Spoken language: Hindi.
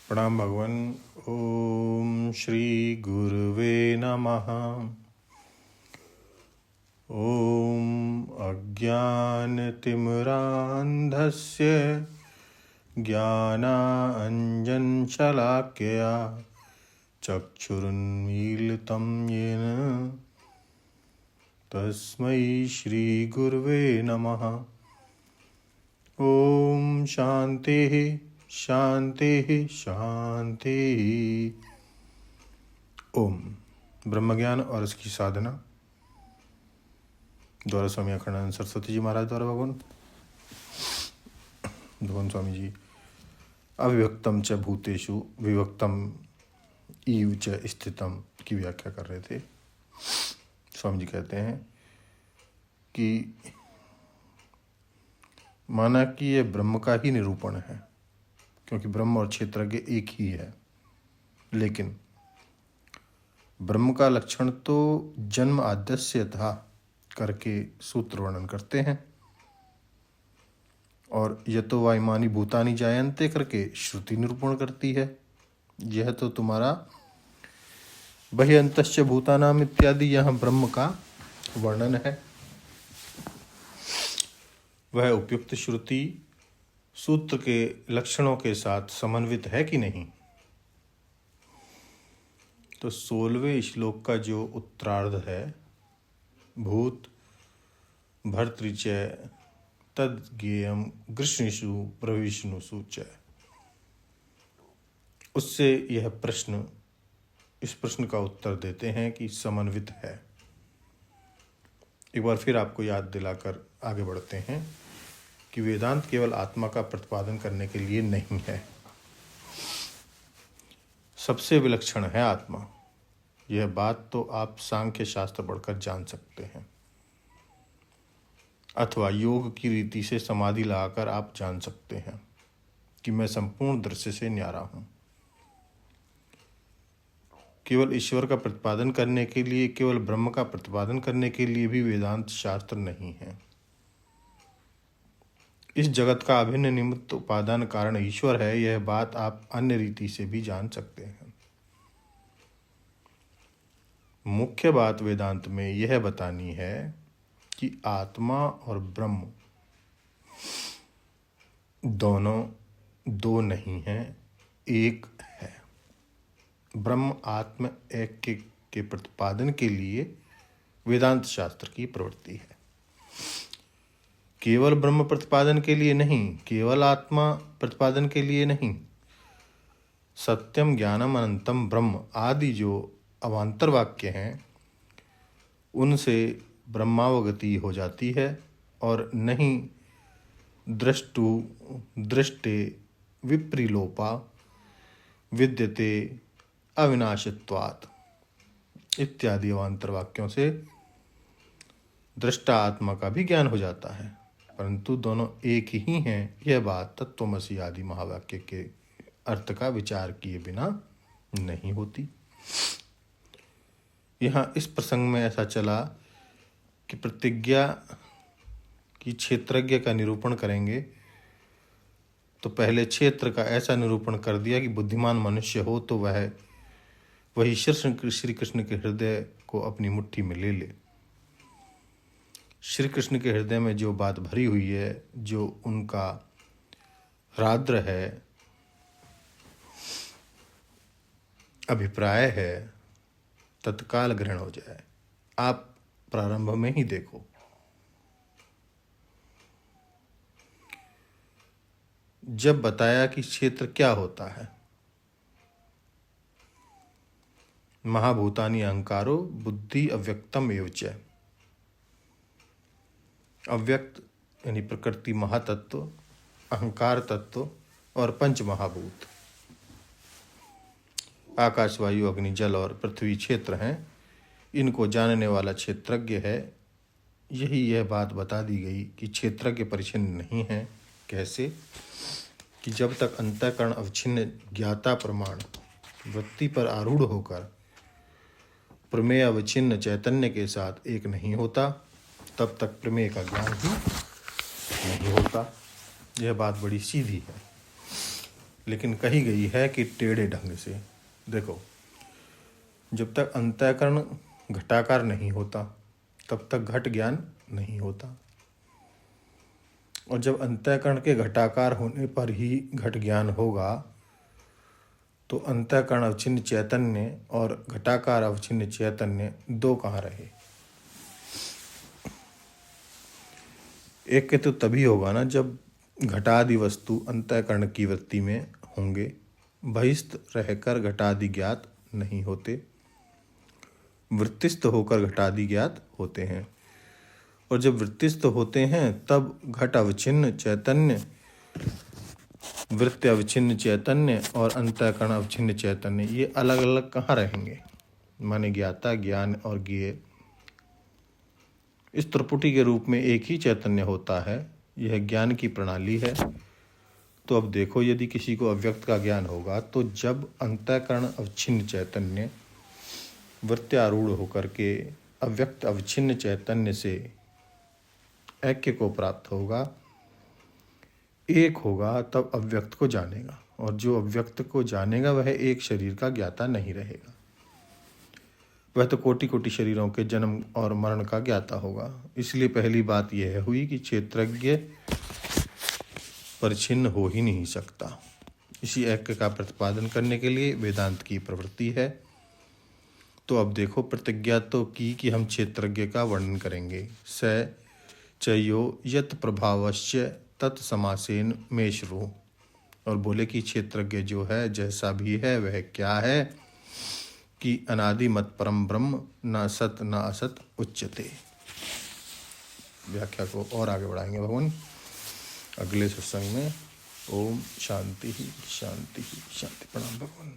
प्रणाम भगवान। ओम श्री गुरुवे नमः। ओम अज्ञानतिमिरान्धस्य ज्ञानाञ्जनशलाकया चक्षुरुन्मीलितं येन तस्मै श्रीगुरुवे नमः। ओम शांतिः शांतिः शांतिः। ओम ब्रह्मज्ञान और इसकी साधना द्वारा स्वामी अखंडानंद सरस्वती जी महाराज द्वारा भगवान स्वामी जी अविभक्तम च भूतेषु विभक्तम ईव च स्थितम की व्याख्या कर रहे थे। स्वामी जी कहते हैं कि माना कि यह ब्रह्म का ही निरूपण है, क्योंकि ब्रह्म और क्षेत्रज्ञ एक ही है, लेकिन ब्रह्म का लक्षण तो जन्म आद्यस्य था करके सूत्र वर्णन करते हैं, और यतो वा इमानि भूतानि जायन्ते करके श्रुति निरूपण करती है। यह तो तुम्हारा बह्यन्तश्च भूतानाम इत्यादि यहाँ ब्रह्म का वर्णन है। वह उपयुक्त श्रुति सूत्र के लक्षणों के साथ समन्वित है कि नहीं। तो 16वें श्लोक का जो उत्तरार्ध है, भूत भर्तृच तद्ज्ञेयं गृह्णीषु प्रविष्णुषु च, उससे यह प्रश्न, इस प्रश्न का उत्तर देते हैं कि समन्वित है। एक बार फिर आपको याद दिलाकर आगे बढ़ते हैं कि वेदांत केवल आत्मा का प्रतिपादन करने के लिए नहीं है। सबसे विलक्षण है आत्मा। यह बात तो आप सांख्य शास्त्र पढ़कर जान सकते हैं, अथवा योग की रीति से समाधि लगाकर आप जान सकते हैं कि मैं संपूर्ण दृश्य से न्यारा हूं। केवल ईश्वर का प्रतिपादन करने के लिए, केवल ब्रह्म का प्रतिपादन करने के लिए भी वेदांत शास्त्र नहीं है। इस जगत का अभिन्न निमित्त उपादान कारण ईश्वर है, यह बात आप अन्य रीति से भी जान सकते हैं। मुख्य बात वेदांत में यह बतानी है कि आत्मा और ब्रह्म दोनों दो नहीं हैं, एक है। ब्रह्म आत्म एक के प्रतिपादन के लिए वेदांत शास्त्र की प्रवृत्ति है। केवल ब्रह्म प्रतिपादन के लिए नहीं, केवल आत्मा प्रतिपादन के लिए नहीं। सत्यम ज्ञानम अनंतम ब्रह्म आदि जो अवान्तर वाक्य हैं, उनसे ब्रह्मावगति हो जाती है, और नहीं दृष्टे विप्रिलोपा विद्यते अविनाशित्वात् इत्यादि अवान्तर वाक्यों से दृष्टा आत्मा का भी ज्ञान हो जाता है, परंतु दोनों एक ही हैं। यह बात तत्त्वमसि आदि महावाक्य के अर्थ का विचार किए बिना नहीं होती। यहाँ इस प्रसंग में ऐसा चला कि प्रतिज्ञा की क्षेत्रज्ञ का निरूपण करेंगे, तो पहले क्षेत्र का ऐसा निरूपण कर दिया कि बुद्धिमान मनुष्य हो तो वही श्री कृष्ण के हृदय को अपनी मुट्ठी में ले ले। श्री कृष्ण के हृदय में जो बात भरी हुई है, जो उनका राद्र है, अभिप्राय है, तत्काल ग्रहण हो जाए। आप प्रारंभ में ही देखो, जब बताया कि क्षेत्र क्या होता है, महाभूतानि अहंकारो बुद्धि अव्यक्तम एव च। अव्यक्त यानी प्रकृति महातत्व, अहंकार तत्व और पंच महाभूत, आकाश वायु अग्नि जल और पृथ्वी क्षेत्र हैं। इनको जानने वाला क्षेत्रज्ञ है। यह बात बता दी गई कि क्षेत्रज्ञ परिच्छिन्न नहीं है। कैसे? कि जब तक अंतःकरण अवच्छिन्न ज्ञाता प्रमाण वृत्ति पर आरूढ़ होकर प्रमेय अवच्छिन्न चैतन्य के साथ एक नहीं होता, तब तक प्रमेय का ज्ञान ही नहीं होता। यह बात बड़ी सीधी है। लेकिन कही गई है कि टेढ़े ढंग से। देखो, जब तक अंतःकरण घटाकार नहीं होता तब तक घट ज्ञान नहीं होता, और जब अंतःकरण के घटाकार होने पर ही घट ज्ञान होगा तो अंतःकरण अवच्छिन्न चैतन्य और घटाकार अवच्छिन्न चैतन्य दो कहाँ रहे। एक के तो तभी होगा ना जब घटादि वस्तु अंतःकरण की वृत्ति में होंगे, बहिस्थ रहकर घटादि ज्ञात नहीं होते, वृत्तिस्थ होकर घटादि ज्ञात होते हैं। और जब वृत्तिस्थ होते हैं तब घट अवच्छिन्न चैतन्य, वृत्ति अवच्छिन्न चैतन्य और अंतःकरण अवच्छिन्न चैतन्य ये अलग अलग कहाँ रहेंगे, माने ज्ञाता, ज्ञान और ज्ञेय इस त्रिपुटी के रूप में एक ही चैतन्य होता है। यह ज्ञान की प्रणाली है। तो अब देखो, यदि किसी को अव्यक्त का ज्ञान होगा तो जब अंतःकरण अवच्छिन्न चैतन्य वृत्त्यारूढ़ होकर के अव्यक्त अवच्छिन्न चैतन्य से ऐक्य को प्राप्त होगा, एक होगा, तब अव्यक्त को जानेगा, और जो अव्यक्त को जानेगा वह एक शरीर का ज्ञाता नहीं रहेगा, वह तो कोटि कोटि शरीरों के जन्म और मरण का ज्ञाता होगा। इसलिए पहली बात यह हुई कि क्षेत्रज्ञ परिच्छिन्न हो ही नहीं सकता। इसी ऐक्य का प्रतिपादन करने के लिए वेदांत की प्रवृत्ति है। तो अब देखो, प्रतिज्ञा तो की कि हम क्षेत्रज्ञ का वर्णन करेंगे। स चयो यत प्रभावश्च तत्समासेन में श्रु, और बोले कि क्षेत्रज्ञ जो है जैसा भी है वह क्या है कि अनादि मत परम ब्रह्म न सत न असत उच्यते। व्याख्या को और आगे बढ़ाएंगे भगवान अगले सत्संग में। ओम शांति ही शांति ही शांति। प्रणाम भगवान।